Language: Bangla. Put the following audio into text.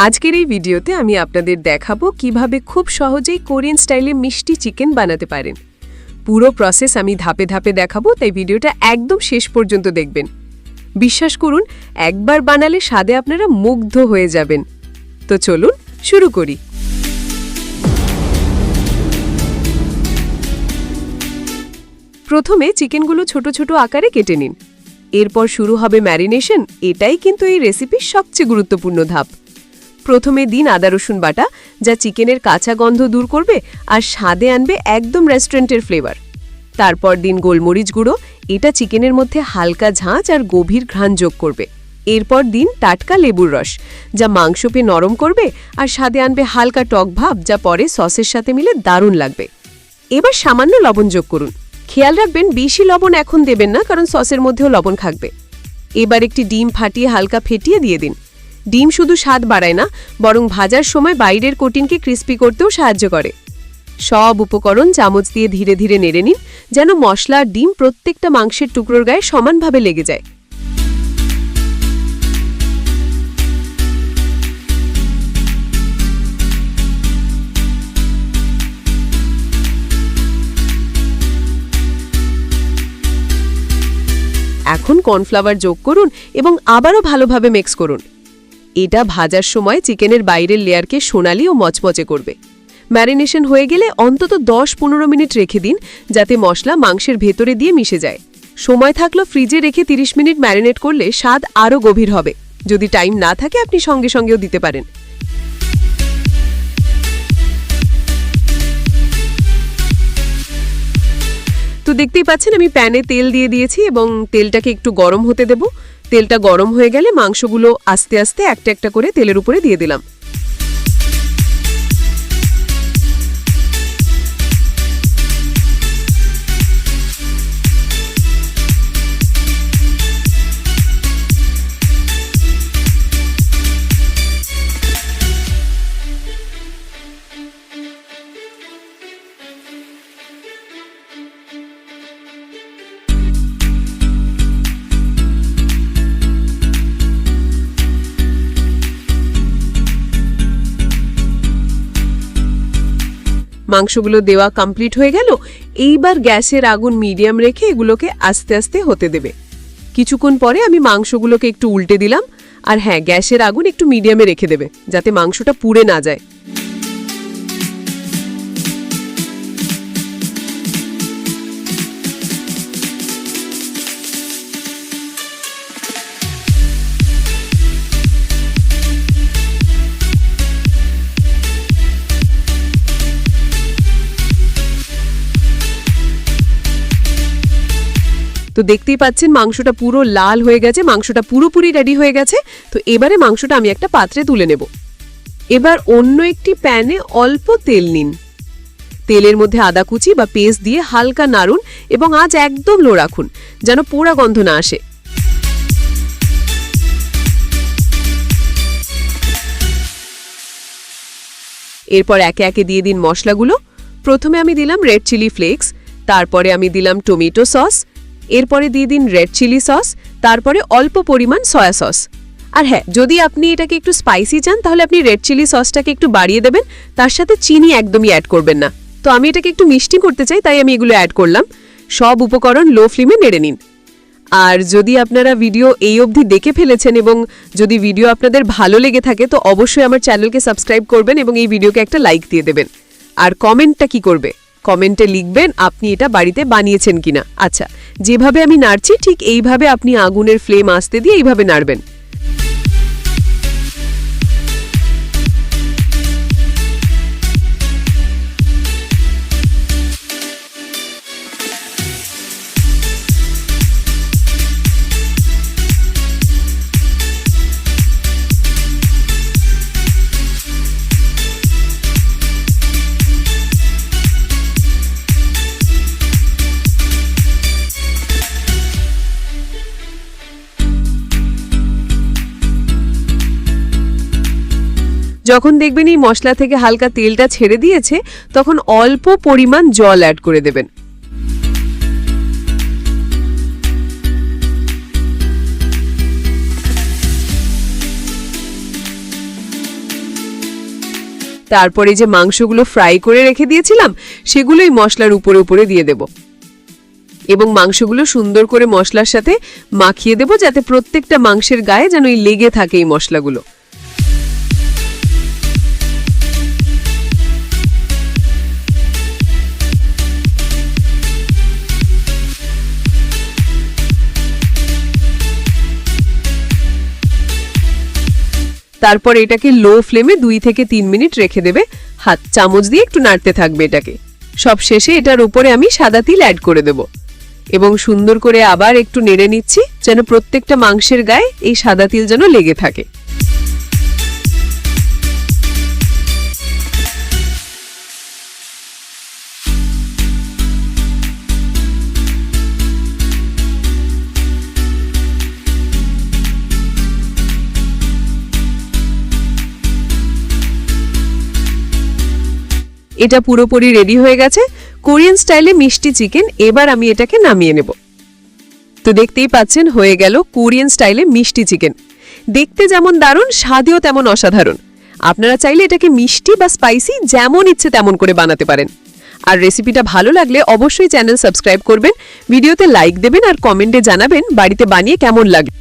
আজকের এই ভিডিওতে আমি আপনাদের দেখাবো কিভাবে খুব সহজেই কোরিয়ান স্টাইলে মিষ্টি চিকেন বানাতে পারেন। পুরো প্রসেস আমি ধাপে ধাপে দেখাবো, তাই ভিডিওটা একদম শেষ পর্যন্ত দেখবেন। বিশ্বাস করুন, একবার বানালে স্বাদে আপনারা মুগ্ধ হয়ে যাবেন। তো চলুন শুরু করি। প্রথমে চিকেনগুলো ছোট ছোট আকারে কেটে নিন। এরপর শুরু হবে ম্যারিনেশন। এটাই কিন্তু এই রেসিপির সবচেয়ে গুরুত্বপূর্ণ ধাপ। প্রথমে দিন আদা রসুন বাটা, যা চিকেনের কাঁচা গন্ধ দূর করবে আর স্বাদে আনবে একদম রেস্টুরেন্টের ফ্লেভার। তারপর দিন গোলমরিচ গুঁড়ো, এটা চিকেনের মধ্যে হালকা ঝাঁঝ আর গভীর ঘ্রাণ যোগ করবে। এরপর দিন টাটকা লেবুর রস, যা মাংসকে নরম করবে আর স্বাদে আনবে হালকা টক ভাব, যা পরে সসের সাথে মিলে দারুণ লাগবে। এবার সামান্য লবণ যোগ করুন। খেয়াল রাখবেন বেশি লবণ এখন দেবেন না, কারণ সসের মধ্যেও লবণ থাকবে। এবার একটি ডিম ফাটিয়ে হালকা ফেটিয়ে দিয়ে দিন। ডিম শুধু স্বাদ বাড়ায় না, বরং ভাজার সময় বাইরের কোটিনকে ক্রিস্পি করতেও সাহায্য করে। সব উপকরণ চামচ দিয়ে ধীরে ধীরে নেড়ে নিন, যেন মশলা আর ডিম প্রত্যেকটা মাংসের টুকরোর গায়ে সমানভাবে লেগে যায়। এখন কর্নফ্লাওয়ার যোগ করুন এবং আবারও ভালোভাবে মিক্স করুন। এটা ভাজার সময় চিকেনের বাইরের লেয়ারকে সোনালি ও মচমচে করবে। ম্যারিনেশন হয়ে গেলে অন্তত 10-15 মিনিট রেখে দিন, যাতে মশলা মাংসের ভেতরে দিয়ে মিশে যায়। সময় থাকলে ফ্রিজে রেখে 30 মিনিট ম্যারিনেট করলে স্বাদ আরও গভীর হবে। যদি টাইম না থাকে আপনি সঙ্গে সঙ্গেও দিতে পারেন। তো দেখতেই পাচ্ছেন আমি প্যানে তেল দিয়ে দিয়েছি এবং তেলটাকে একটু গরম হতে দেব। তেলটা গরম হয়ে গেলে মাংসগুলো আস্তে আস্তে একটা একটা করে তেলের উপরে দিয়ে দিলাম। মাংসগুলো দেওয়া কমপ্লিট হয়ে গেল। এইবার গ্যাসের আগুন মিডিয়াম রেখে এগুলোকে আস্তে আস্তে হতে দেবে। কিছুক্ষণ পরে আমি মাংসগুলোকে একটু উল্টে দিলাম। আর হ্যাঁ, গ্যাসের আগুন একটু মিডিয়ামে রেখে দেবে, যাতে মাংসটা পুড়ে না যায়। তো দেখতেই পাচ্ছেন মাংসটা পুরো লাল হয়ে গেছে, মাংসটা পুরোপুরি রেডি হয়ে গেছে। তো এবারে মাংসটা আমি একটা পাত্রে তুলে নেব। এবার অন্য একটি প্যানে অল্প তেল নিন। তেলের মধ্যে আদা কুচি বা পেস্ট দিয়ে হালকা নাড়ুন এবং আঁচ একদম লো রাখুন, যেন পোড়া গন্ধ না আসে। এরপর একে একে দিয়ে দিন মশলাগুলো। প্রথমে আমি দিলাম রেড চিলি ফ্লেক্স, তারপরে আমি দিলাম টমেটো সস, এরপরে দিয়ে দিন রেড চিলি সস, তারপরে অল্প পরিমাণ সয়া সস। আর হ্যাঁ, যদি আপনি এটাকে একটু স্পাইসি চান তাহলে আপনি রেড চিলি সসটাকে একটু বাড়িয়ে দেবেন। তার সাথে চিনি একদমই অ্যাড করবেন না। তো আমি এটাকে একটু মিষ্টি করতে চাই, তাই আমি এগুলো অ্যাড করলাম। সব উপকরণ লো ফ্লেমে নেড়ে নিন। আর যদি আপনারা ভিডিও এই অবধি দেখে ফেলেছেন এবং যদি ভিডিও আপনাদের ভালো লেগে থাকে, তো অবশ্যই আমার চ্যানেলকে সাবস্ক্রাইব করবেন এবং এই ভিডিওকে একটা লাইক দিয়ে দেবেন। আর কমেন্টটা কি করবে? কমেন্টে লিখবেন আপনি এটা বাড়িতে বানিয়েছেন কিনা। আচ্ছা, যেভাবে আমি নাড়ছি ঠিক এইভাবে আপনি আগুনের ফ্লেম আস্তে দিয়ে এইভাবে নাড়বেন। যখন দেখবেন এই মশলা থেকে হালকা তেলটা ছেড়ে দিয়েছে, তখন অল্প পরিমাণ জল অ্যাড করে দেবেন। তারপরে যে মাংসগুলো ফ্রাই করে রেখে দিয়েছিলাম সেগুলোই মশলার উপরে উপরে দিয়ে দেব এবং মাংসগুলো সুন্দর করে মশলার সাথে মাখিয়ে দেব যাতে প্রত্যেকটা মাংসের গায়ে যেন লেগে থাকে এই মশলাগুলো। তারপর এটাকে লো ফ্লেমে 2 থেকে 3 মিনিট রেখে দেবে, হাত চামচ দিয়ে একটু নাড়তে থাকবে এটাকে। সব শেষে এটার উপরে আমি সাদা তিল অ্যাড করে দেব এবং সুন্দর করে আবার একটু নেড়ে নিচ্ছি যেন প্রত্যেকটা মাংসের গায়ে এই সাদা তিল যেন লেগে থাকে। এটা পুরোপুরি রেডি হয়ে গেছে কোরিয়ান স্টাইলে মিষ্টি চিকেন। এবার আমি এটাকে নামিয়ে নেব। তো দেখতেই পাচ্ছেন হয়ে গেল কোরিয়ান স্টাইলে মিষ্টি চিকেন। দেখতে যেমন দারুণ, স্বাদেও তেমন অসাধারণ। আপনারা চাইলে এটাকে মিষ্টি বা স্পাইসি যেমন ইচ্ছে তেমন করে বানাতে পারেন। আর রেসিপিটা ভালো লাগলে অবশ্যই চ্যানেল সাবস্ক্রাইব করবেন, ভিডিওতে লাইক দেবেন আর কমেন্টে জানাবেন বাড়িতে বানিয়ে কেমন লাগে।